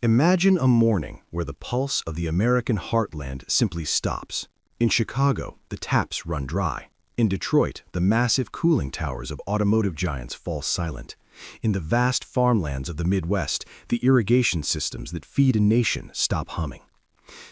Imagine a morning where the pulse of the American heartland simply stops. In Chicago, the taps run dry. In Detroit, the massive cooling towers of automotive giants fall silent. In the vast farmlands of the Midwest, the irrigation systems that feed a nation stop humming.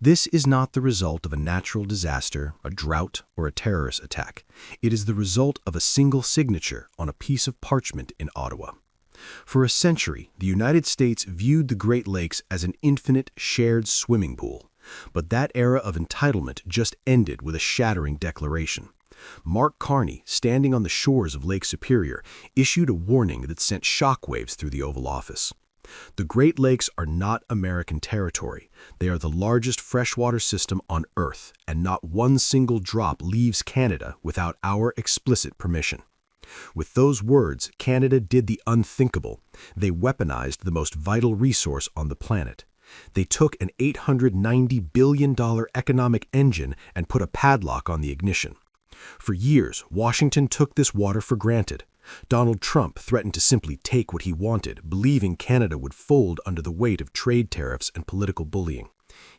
This is not the result of a natural disaster, a drought, or a terrorist attack. It is the result of a single signature on a piece of parchment in Ottawa. For a century, the United States viewed the Great Lakes as an infinite, shared swimming pool. But that era of entitlement just ended with a shattering declaration. Mark Carney, standing on the shores of Lake Superior, issued a warning that sent shockwaves through the Oval Office. The Great Lakes are not American territory. They are the largest freshwater system on Earth, and not one single drop leaves Canada without our explicit permission. With those words, Canada did the unthinkable. They weaponized the most vital resource on the planet. They took an $890 billion economic engine and put a padlock on the ignition. For years, Washington took this water for granted. Donald Trump threatened to simply take what he wanted, believing Canada would fold under the weight of trade tariffs and political bullying.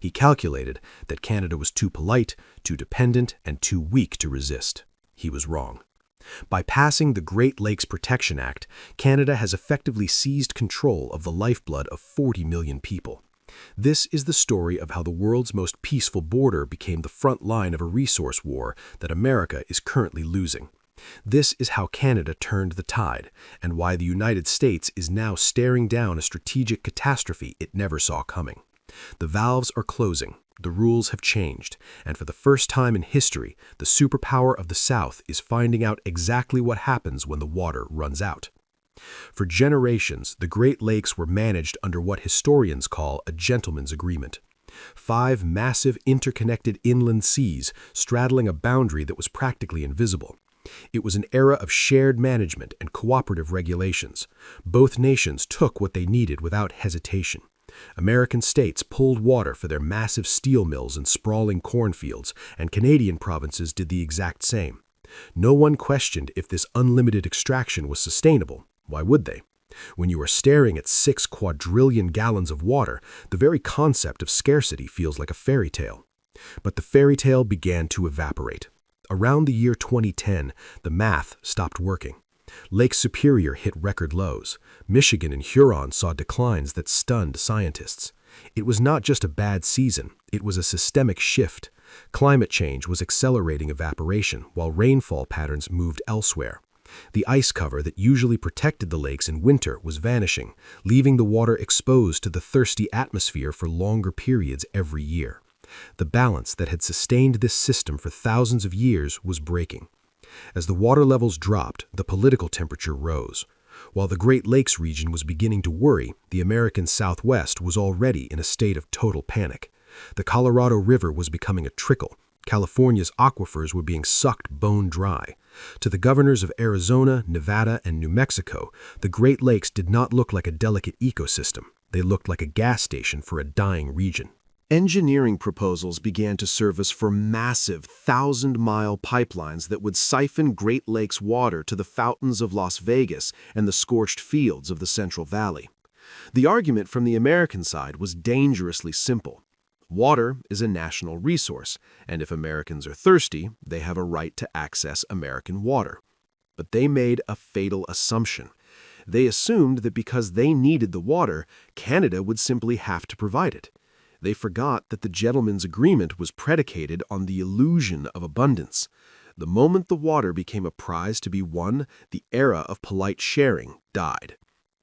He calculated that Canada was too polite, too dependent, and too weak to resist. He was wrong. By passing the Great Lakes Protection Act, Canada has effectively seized control of the lifeblood of 40 million people. This is the story of how the world's most peaceful border became the front line of a resource war that America is currently losing. This is how Canada turned the tide, and why the United States is now staring down a strategic catastrophe it never saw coming. The valves are closing, the rules have changed, and for the first time in history, the superpower of the South is finding out exactly what happens when the water runs out. For generations, the Great Lakes were managed under what historians call a gentleman's agreement. 5 massive interconnected inland seas straddling a boundary that was practically invisible. It was an era of shared management and cooperative regulations. Both nations took what they needed without hesitation. American states pulled water for their massive steel mills and sprawling cornfields, and Canadian provinces did the exact same. No one questioned if this unlimited extraction was sustainable. Why would they? When you are staring at 6 quadrillion gallons of water, the very concept of scarcity feels like a fairy tale. But the fairy tale began to evaporate. Around the year 2010, the math stopped working. Lake Superior hit record lows. Michigan and Huron saw declines that stunned scientists. It was not just a bad season, it was a systemic shift. Climate change was accelerating evaporation, while rainfall patterns moved elsewhere. The ice cover that usually protected the lakes in winter was vanishing, leaving the water exposed to the thirsty atmosphere for longer periods every year. The balance that had sustained this system for thousands of years was breaking. As the water levels dropped, the political temperature rose. While the Great Lakes region was beginning to worry, the American Southwest was already in a state of total panic. The Colorado River was becoming a trickle. California's aquifers were being sucked bone dry. To the governors of Arizona, Nevada, and New Mexico, the Great Lakes did not look like a delicate ecosystem. They looked like a gas station for a dying region. Engineering proposals began to surface for massive 1,000-mile pipelines that would siphon Great Lakes water to the fountains of Las Vegas and the scorched fields of the Central Valley. The argument from the American side was dangerously simple. Water is a national resource, and if Americans are thirsty, they have a right to access American water. But they made a fatal assumption. They assumed that because they needed the water, Canada would simply have to provide it. They forgot that the gentleman's agreement was predicated on the illusion of abundance. The moment the water became a prize to be won, the era of polite sharing died.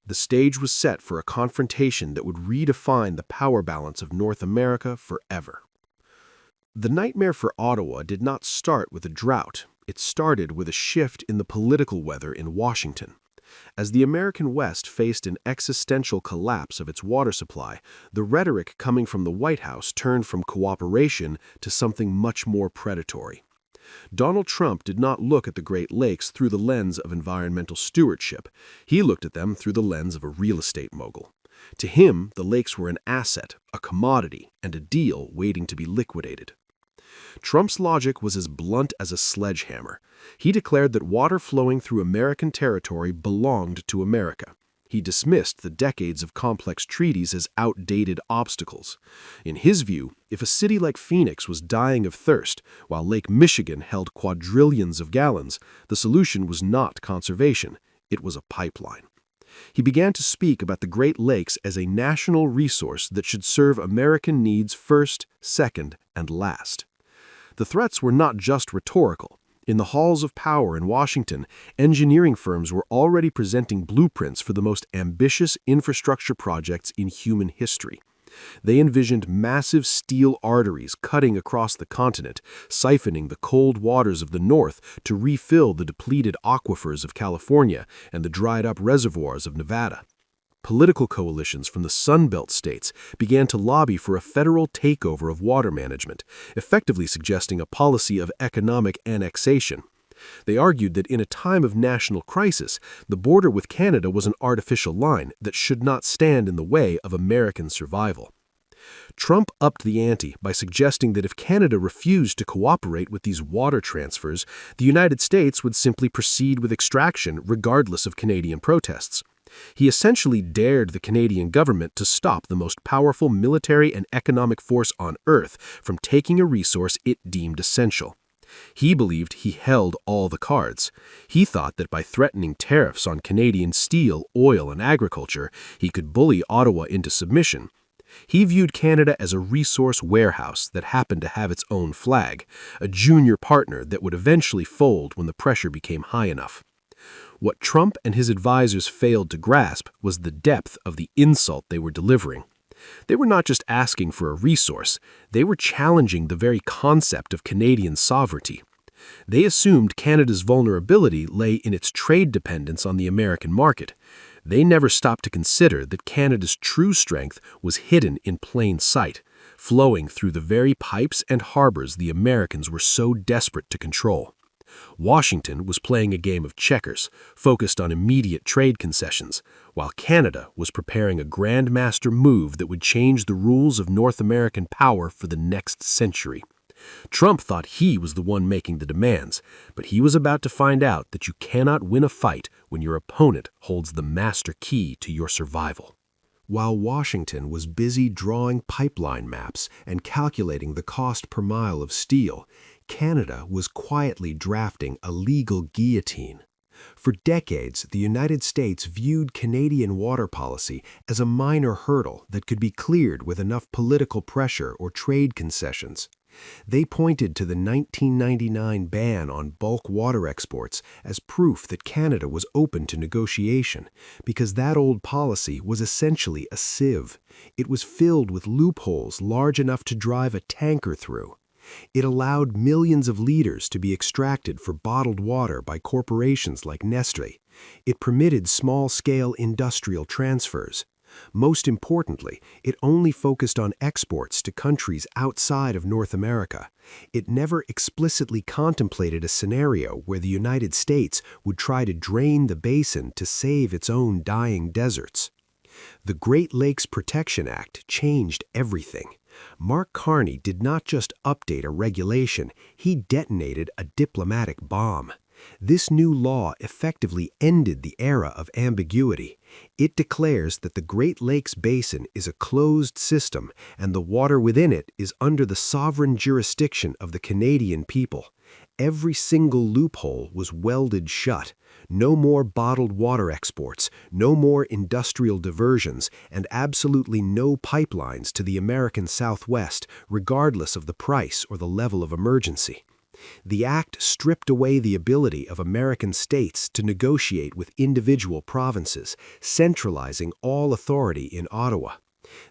The stage was set for a confrontation that would redefine the power balance of North America forever. The nightmare for Ottawa did not start with a drought. It started with a shift in the political weather in Washington. As the American West faced an existential collapse of its water supply, the rhetoric coming from the White House turned from cooperation to something much more predatory. Donald Trump did not look at the Great Lakes through the lens of environmental stewardship. He looked at them through the lens of a real estate mogul. To him, the lakes were an asset, a commodity, and a deal waiting to be liquidated. Trump's logic was as blunt as a sledgehammer. He declared that water flowing through American territory belonged to America. He dismissed the decades of complex treaties as outdated obstacles. In his view, if a city like Phoenix was dying of thirst, while Lake Michigan held quadrillions of gallons, the solution was not conservation, it was a pipeline. He began to speak about the Great Lakes as a national resource that should serve American needs first, second, and last. The threats were not just rhetorical. In the halls of power in Washington, engineering firms were already presenting blueprints for the most ambitious infrastructure projects in human history. They envisioned massive steel arteries cutting across the continent, siphoning the cold waters of the north to refill the depleted aquifers of California and the dried-up reservoirs of Nevada. Political coalitions from the Sun Belt states began to lobby for a federal takeover of water management, effectively suggesting a policy of economic annexation. They argued that in a time of national crisis, the border with Canada was an artificial line that should not stand in the way of American survival. Trump upped the ante by suggesting that if Canada refused to cooperate with these water transfers, the United States would simply proceed with extraction regardless of Canadian protests. He essentially dared the Canadian government to stop the most powerful military and economic force on Earth from taking a resource it deemed essential. He believed he held all the cards. He thought that by threatening tariffs on Canadian steel, oil, and agriculture, he could bully Ottawa into submission. He viewed Canada as a resource warehouse that happened to have its own flag, a junior partner that would eventually fold when the pressure became high enough. What Trump and his advisors failed to grasp was the depth of the insult they were delivering. They were not just asking for a resource, they were challenging the very concept of Canadian sovereignty. They assumed Canada's vulnerability lay in its trade dependence on the American market. They never stopped to consider that Canada's true strength was hidden in plain sight, flowing through the very pipes and harbors the Americans were so desperate to control. Washington was playing a game of checkers, focused on immediate trade concessions, while Canada was preparing a grand master move that would change the rules of North American power for the next century. Trump thought he was the one making the demands, but he was about to find out that you cannot win a fight when your opponent holds the master key to your survival. While Washington was busy drawing pipeline maps and calculating the cost per mile of steel, Canada was quietly drafting a legal guillotine. For decades, the United States viewed Canadian water policy as a minor hurdle that could be cleared with enough political pressure or trade concessions. They pointed to the 1999 ban on bulk water exports as proof that Canada was open to negotiation, because that old policy was essentially a sieve. It was filled with loopholes large enough to drive a tanker through. It allowed millions of liters to be extracted for bottled water by corporations like Nestle. It permitted small-scale industrial transfers. Most importantly, it only focused on exports to countries outside of North America. It never explicitly contemplated a scenario where the United States would try to drain the basin to save its own dying deserts. The Great Lakes Protection Act changed everything. Mark Carney did not just update a regulation, he detonated a diplomatic bomb. This new law effectively ended the era of ambiguity. It declares that the Great Lakes Basin is a closed system and the water within it is under the sovereign jurisdiction of the Canadian people. Every single loophole was welded shut. No more bottled water exports, no more industrial diversions, and absolutely no pipelines to the American Southwest, regardless of the price or the level of emergency. The act stripped away the ability of American states to negotiate with individual provinces, centralizing all authority in Ottawa.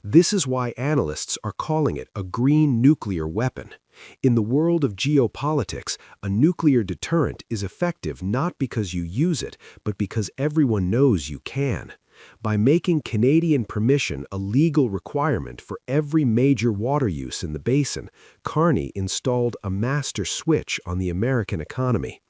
This is why analysts are calling it a green nuclear weapon. In the world of geopolitics, a nuclear deterrent is effective not because you use it, but because everyone knows you can. By making Canadian permission a legal requirement for every major water use in the basin, Carney installed a master switch on the American economy.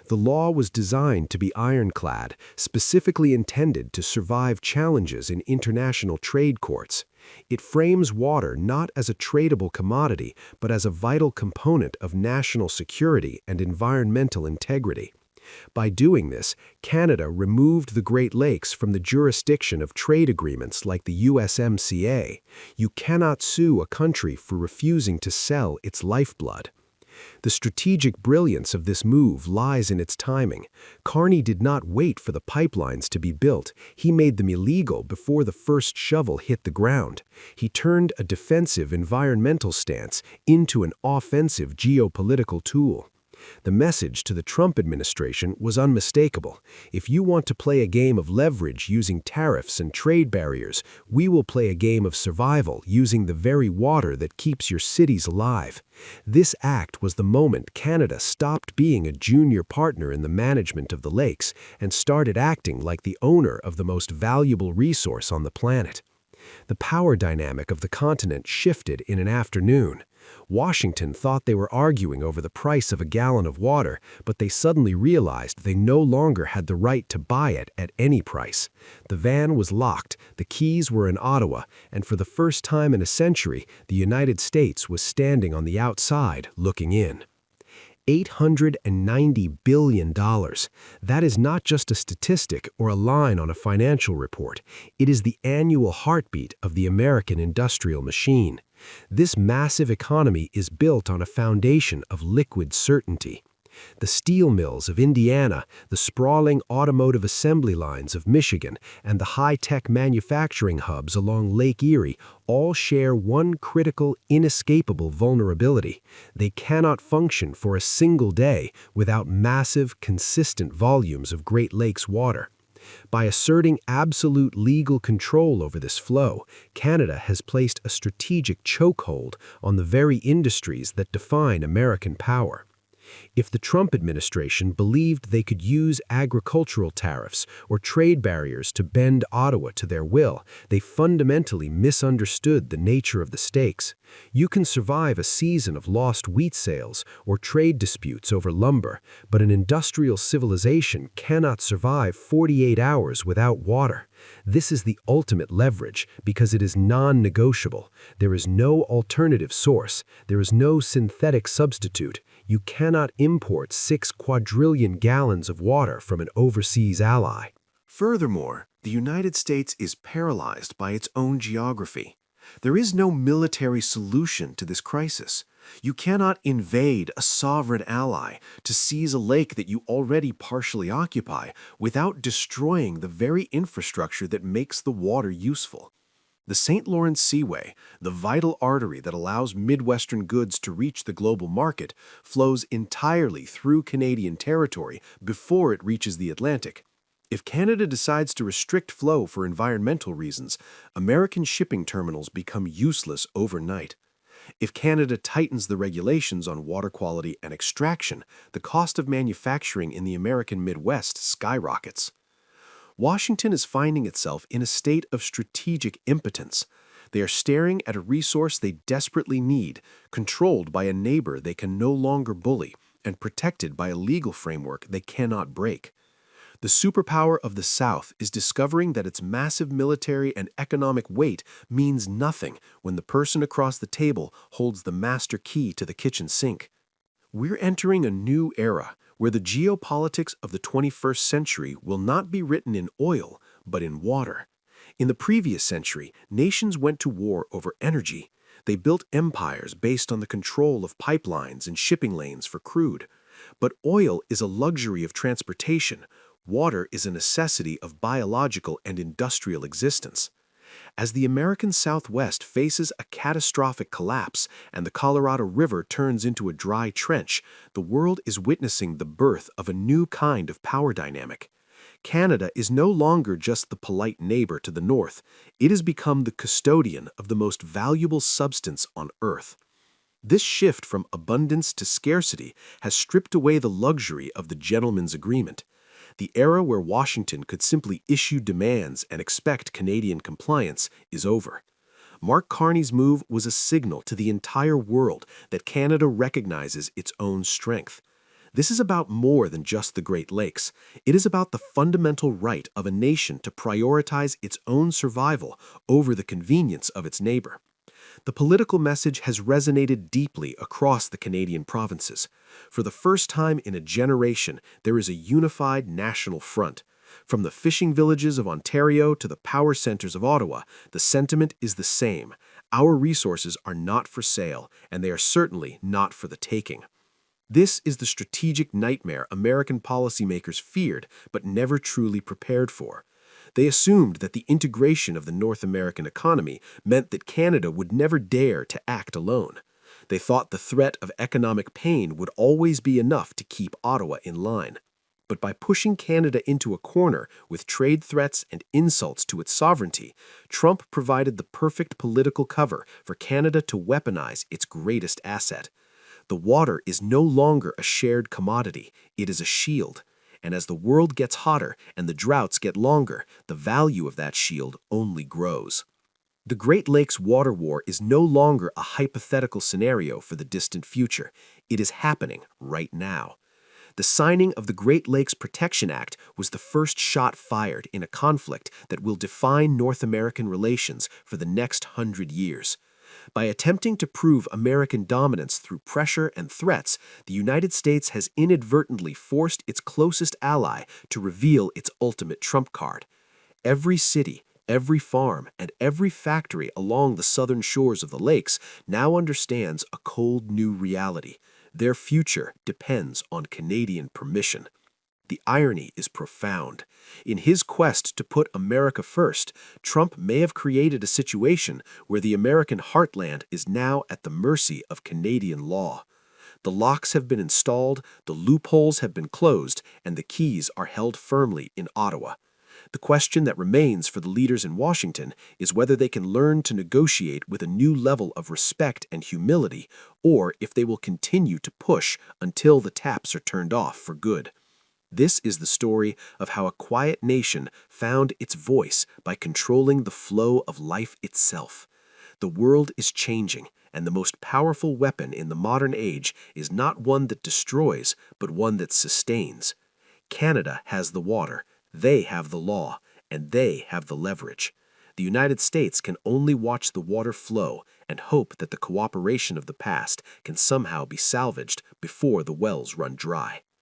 The law was designed to be ironclad, specifically intended to survive challenges in international trade courts. It frames water not as a tradable commodity, but as a vital component of national security and environmental integrity. By doing this, Canada removed the Great Lakes from the jurisdiction of trade agreements like the USMCA. You cannot sue a country for refusing to sell its lifeblood. The strategic brilliance of this move lies in its timing. Carney did not wait for the pipelines to be built. He made them illegal before the first shovel hit the ground. He turned a defensive environmental stance into an offensive geopolitical tool. The message to the Trump administration was unmistakable. If you want to play a game of leverage using tariffs and trade barriers, we will play a game of survival using the very water that keeps your cities alive. This act was the moment Canada stopped being a junior partner in the management of the lakes and started acting like the owner of the most valuable resource on the planet. The power dynamic of the continent shifted in an afternoon. Washington thought they were arguing over the price of a gallon of water, but they suddenly realized they no longer had the right to buy it at any price. The van was locked, the keys were in Ottawa, and for the first time in a century, the United States was standing on the outside looking in. $890 billion. That is not just a statistic or a line on a financial report. It is the annual heartbeat of the American industrial machine. This massive economy is built on a foundation of liquid certainty. The steel mills of Indiana, the sprawling automotive assembly lines of Michigan, and the high-tech manufacturing hubs along Lake Erie all share one critical, inescapable vulnerability. They cannot function for a single day without massive, consistent volumes of Great Lakes water. By asserting absolute legal control over this flow, Canada has placed a strategic chokehold on the very industries that define American power. If the Trump administration believed they could use agricultural tariffs or trade barriers to bend Ottawa to their will, they fundamentally misunderstood the nature of the stakes. You can survive a season of lost wheat sales or trade disputes over lumber, but an industrial civilization cannot survive 48 hours without water. This is the ultimate leverage because it is non-negotiable. There is no alternative source. There is no synthetic substitute. You cannot import 6 quadrillion gallons of water from an overseas ally. Furthermore, the United States is paralyzed by its own geography. There is no military solution to this crisis. You cannot invade a sovereign ally to seize a lake that you already partially occupy without destroying the very infrastructure that makes the water useful. The St. Lawrence Seaway, the vital artery that allows Midwestern goods to reach the global market, flows entirely through Canadian territory before it reaches the Atlantic. If Canada decides to restrict flow for environmental reasons, American shipping terminals become useless overnight. If Canada tightens the regulations on water quality and extraction, the cost of manufacturing in the American Midwest skyrockets. Washington is finding itself in a state of strategic impotence. They are staring at a resource they desperately need, controlled by a neighbor they can no longer bully, and protected by a legal framework they cannot break. The superpower of the South is discovering that its massive military and economic weight means nothing when the person across the table holds the master key to the kitchen sink. We're entering a new era where the geopolitics of the 21st century will not be written in oil, but in water. In the previous century, nations went to war over energy. They built empires based on the control of pipelines and shipping lanes for crude. But oil is a luxury of transportation. Water is a necessity of biological and industrial existence. As the American Southwest faces a catastrophic collapse and the Colorado River turns into a dry trench, the world is witnessing the birth of a new kind of power dynamic. Canada is no longer just the polite neighbor to the north. It has become the custodian of the most valuable substance on Earth. This shift from abundance to scarcity has stripped away the luxury of the gentleman's agreement. The era where Washington could simply issue demands and expect Canadian compliance is over. Mark Carney's move was a signal to the entire world that Canada recognizes its own strength. This is about more than just the Great Lakes. It is about the fundamental right of a nation to prioritize its own survival over the convenience of its neighbor. The political message has resonated deeply across the Canadian provinces. For the first time in a generation, there is a unified national front. From the fishing villages of Ontario to the power centers of Ottawa, the sentiment is the same. Our resources are not for sale, and they are certainly not for the taking. This is the strategic nightmare American policymakers feared but never truly prepared for. They assumed that the integration of the North American economy meant that Canada would never dare to act alone. They thought the threat of economic pain would always be enough to keep Ottawa in line. But by pushing Canada into a corner with trade threats and insults to its sovereignty, Trump provided the perfect political cover for Canada to weaponize its greatest asset. The water is no longer a shared commodity, it is a shield. And as the world gets hotter and the droughts get longer, the value of that shield only grows. The Great Lakes water war is no longer a hypothetical scenario for the distant future. It is happening right now. The signing of the Great Lakes Protection Act was the first shot fired in a conflict that will define North American relations for the next 100 years. By attempting to prove American dominance through pressure and threats, the United States has inadvertently forced its closest ally to reveal its ultimate trump card. Every city, every farm, and every factory along the southern shores of the lakes now understands a cold new reality. Their future depends on Canadian permission. The irony is profound. In his quest to put America first, Trump may have created a situation where the American heartland is now at the mercy of Canadian law. The locks have been installed, the loopholes have been closed, and the keys are held firmly in Ottawa. The question that remains for the leaders in Washington is whether they can learn to negotiate with a new level of respect and humility, or if they will continue to push until the taps are turned off for good. This is the story of how a quiet nation found its voice by controlling the flow of life itself. The world is changing, and the most powerful weapon in the modern age is not one that destroys, but one that sustains. Canada has the water, they have the law, and they have the leverage. The United States can only watch the water flow and hope that the cooperation of the past can somehow be salvaged before the wells run dry.